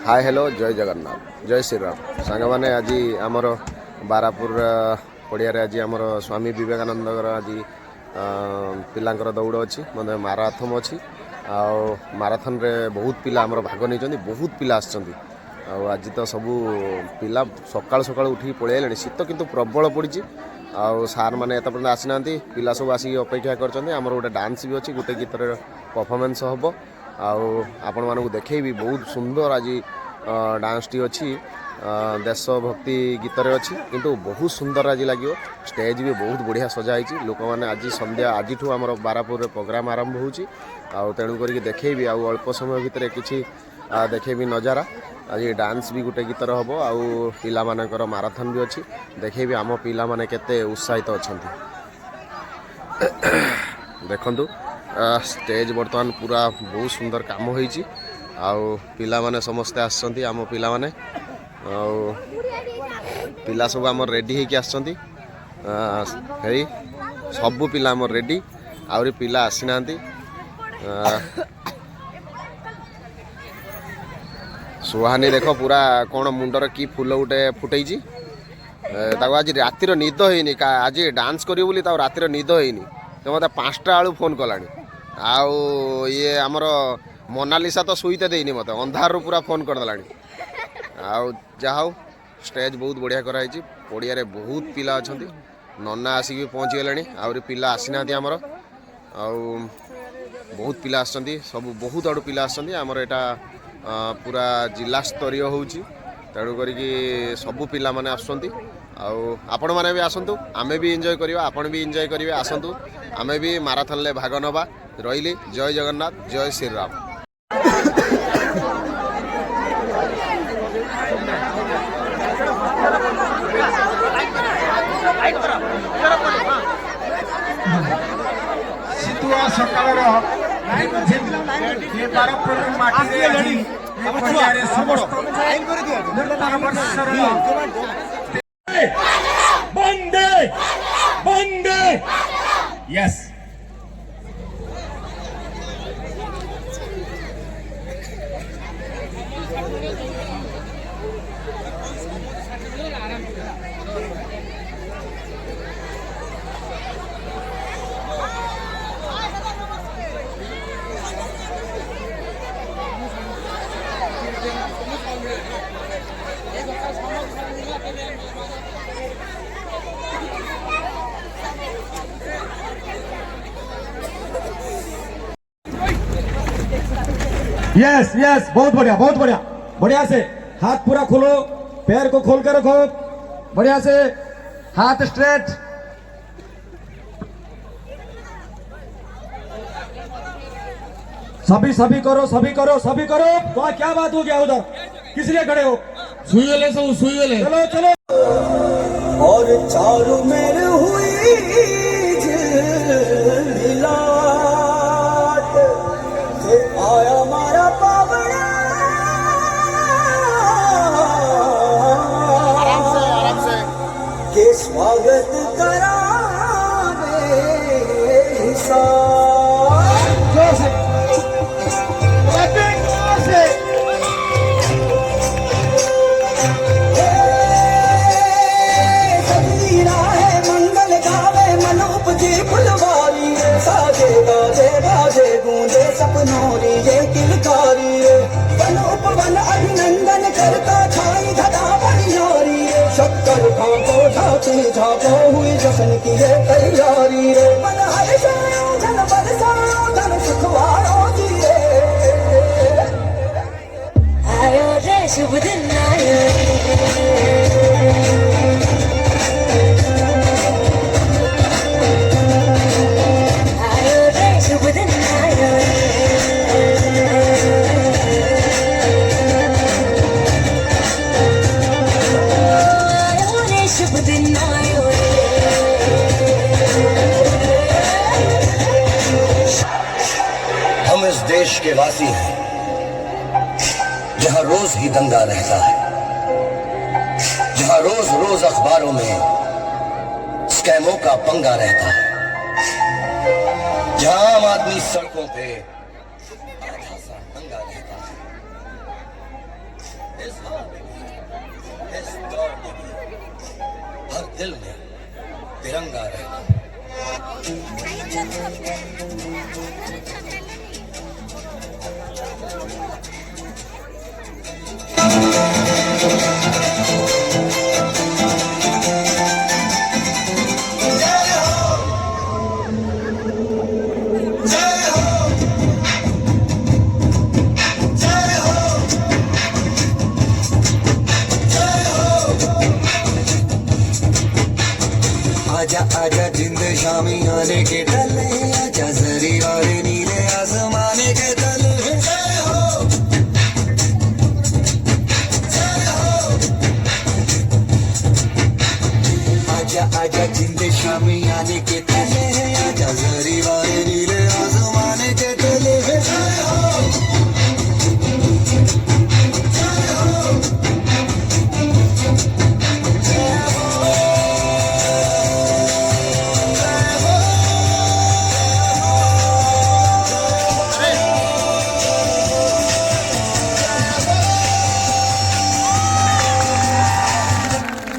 Hi hello जय जगन्नाथ जय श्री राम सांग मैंने आज आमर बारापुर पड़िया आज आमर स्वामी विवेकानंद आज पिलांकर दौड़ अच्छी मतलब माराथन अच्छी माराथन रे बहुत पिला आमर भाग नहीं बहुत पिला आज तो सबू पिला सकाल सकाल उठी पलि आले शीत किंतु प्रबल पड़ी सार मैंने एत पर्यटन आसी ना पिला सब आसिक अपेक्षा कर गोटे डांस भी अच्छी गोटे गीत परफॉर्मेंस हम आपण मानक देखी बहुत सुंदर आज डांस टी अच्छी देशभक्ति गीतर अच्छी किंतु बहुत सुंदर आज लगे स्टेज भी बहुत बढ़िया सजाई लोक मैंने आज संध्या आज आम बारापुर प्रोग्राम आरंभ हो तेणुक देखेबी अल्प समय भितर किसी देखेबी नजारा आज डांस भी गोटे गीतर हम आउ पिला मानकर माराथन भी अच्छी देखेबी आम पिला माने केते उत्साहित अच्छा देखंतु स्टेज बर्तमान पूरा बहुत सुंदर काम होईची आउ पिला माने समस्ते आसछंती आम पिला माने आउ पिला सब आम रेडी होइकी आसछंती हेई सबु पिला आम रेडी आउरी पिला आसी नांती सुहानी देखो पूरा कौन मुंडर की फूल उठे फुटैची ताको आज रातिर निद होइनी आज डांस करियो बोली ताको रातिर निद होइनी तो मत 5टा आलू फोन कलानी आउ ये आमर मोनालिसा तो शुईते देनी मत अंधार पूरा फोन करदेला आउ जाओ स्टेज बहुत बढ़िया कराई पड़िया रे बहुत पिला अच्छा नना आसिक पहुँची गले आहरी पिला आसी ना आमर आउ बहुत पिला आसछंती सब बहुत आड़ू पिला आसछंती आमर एटा पूरा जिला स्तरीय होउची तेणु करिकी सबू पिला माने आसछंती आउ आपण माने भी आसंतु आमे भी एंजॉय करिवा आपण भी एंजॉय करिवे आसंतु आमे भी माराथन ले भाग नबा रहिली जय जगन्नाथ जय श्री राम। सितुआ सकाळर लाइन ये बारापुर माटी रे पड़ियारे समस्त लाइन कर दियो बंदे बंदे यस यस यस बहुत बढ़िया बढ़िया से हाथ पूरा खोलो पैर को खोल कर रखो बढ़िया से हाथ स्ट्रेट सभी करो तो क्या बात हो गया उधर किस लिए खड़े हो सुई ले चलो चलो और चारों मेरे हुई आया मारा पावड़ा आराम से के स्वागत करा मंगल गावे मनोप जी फुलवारी साजे गाजे बाजे गूंजे सपनोरी ये किलकारी वनोपवन अभिनंदन करता छाई धरा बनियारी शक्कर खाको झापो हुई जश्न की ये तैयारी मन हर्षायो धन बरसायो धन सुखवारो जिए आयो रे शुभ दिन आयो हम इस देश के वासी हैं जहां रोज ही दंगा रहता है, जहां रोज रोज अखबारों में स्कैमों का पंगा रहता है, जहां आम आदमी सड़कों पे दंगा रहता है। इस दौर में हर दिल में तिरंगा रहेगा। आजा आजा जिंद शामी आने के डले, आजा जरी वाले नीले आसमाने के तले। जय हो, जय हो। आजा आजा जिंद शामी आने के तले, आजा जरी वाले नीले आसमाने के तले। जय हो, जय हो।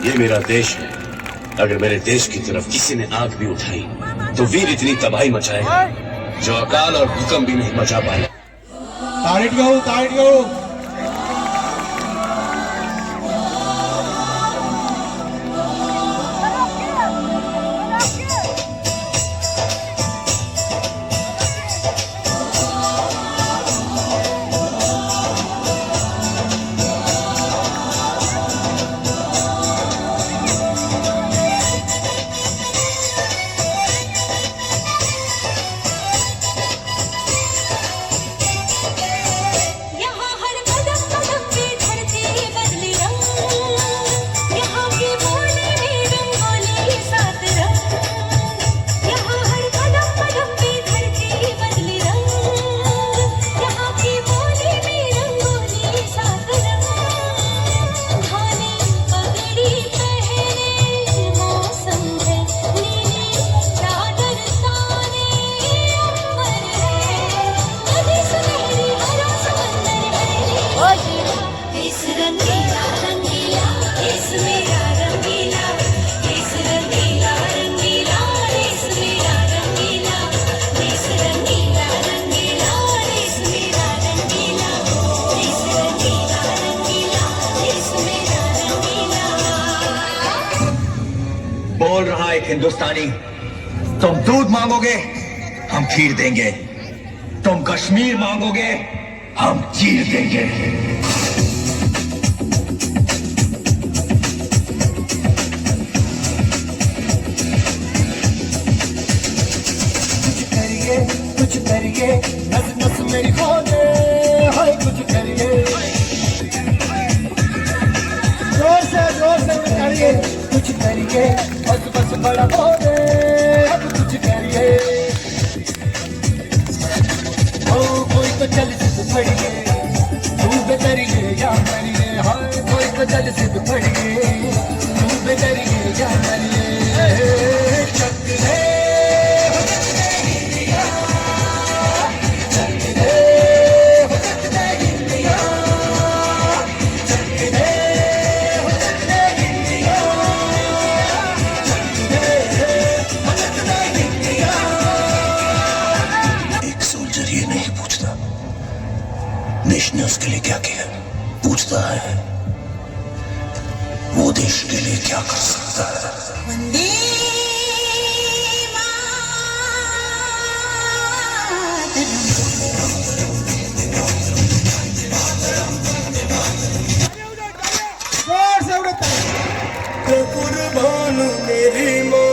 ये मेरा देश है। अगर मेरे देश की तरफ किसी ने आंख भी उठाई तो वीर इतनी तबाही मचाएगा जो अकाल और भूकंप भी नहीं मचा पाए। तारीट गाओ, तारीट गाओ। बोल रहा एक हिंदुस्तानी, तुम दूध मांगोगे हम खीर देंगे, तुम कश्मीर मांगोगे हम चीर देंगे। कुछ करिए, नस नस मेरी खोले, हाय कुछ करिए, जोर से करिए, कुछ करिए, बस बस बड़ा बोले, अब कुछ करिए। ओ कोई तो चल सिद्ध पड़िए, तू बेदरिए या मरिए, हाय कोई तो चल सिद्ध पड़िए, तू बेदरिए या मरिए। चक दे देश ने उसके लिए क्या किया, पूछता है वो देश के लिए क्या कर सकता है। कुर्बान मेरी माँ,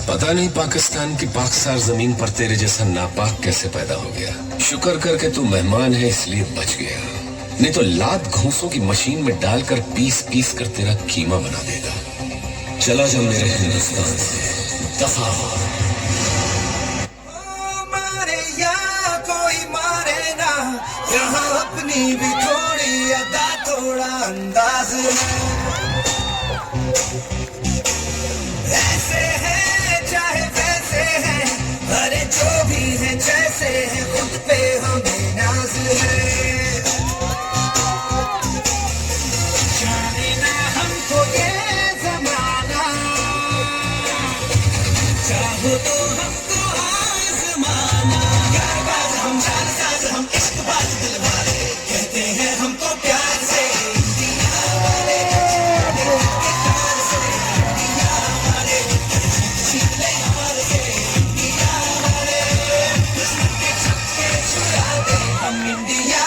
पता नहीं पाकिस्तान की पाकसार जमीन पर तेरे जैसा नापाक कैसे पैदा हो गया। शुक्र कर के तू मेहमान है इसलिए बच गया, नहीं तो लात घूंसों की मशीन में डालकर पीस पीस कर तेरा कीमा बना देगा। चला जा मेरे हिंदुस्तान से, दफा हो। मारे या कोई मारे ना, यहाँ अपनी भी नाज है ऐसे है चाहे वैसे है अरे जो भी है जैसे है खुद पे हमें नाज है जाने ना हमको ये जमाना चाहो तो हमको आजमाना यारबाज हम जानसाज हम इश्कबाज दिल वाले कहते हैं हमको प्यार से हम इंडिया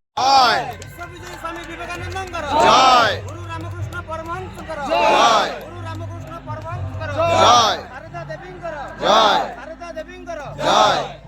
विश्वविजयी स्वामी विवेकानंद जय गुरु रामकृष्ण परमहंस जय गुरु रामकृष्ण परमहंस जय शारदा देवी जय शारदा देवी जय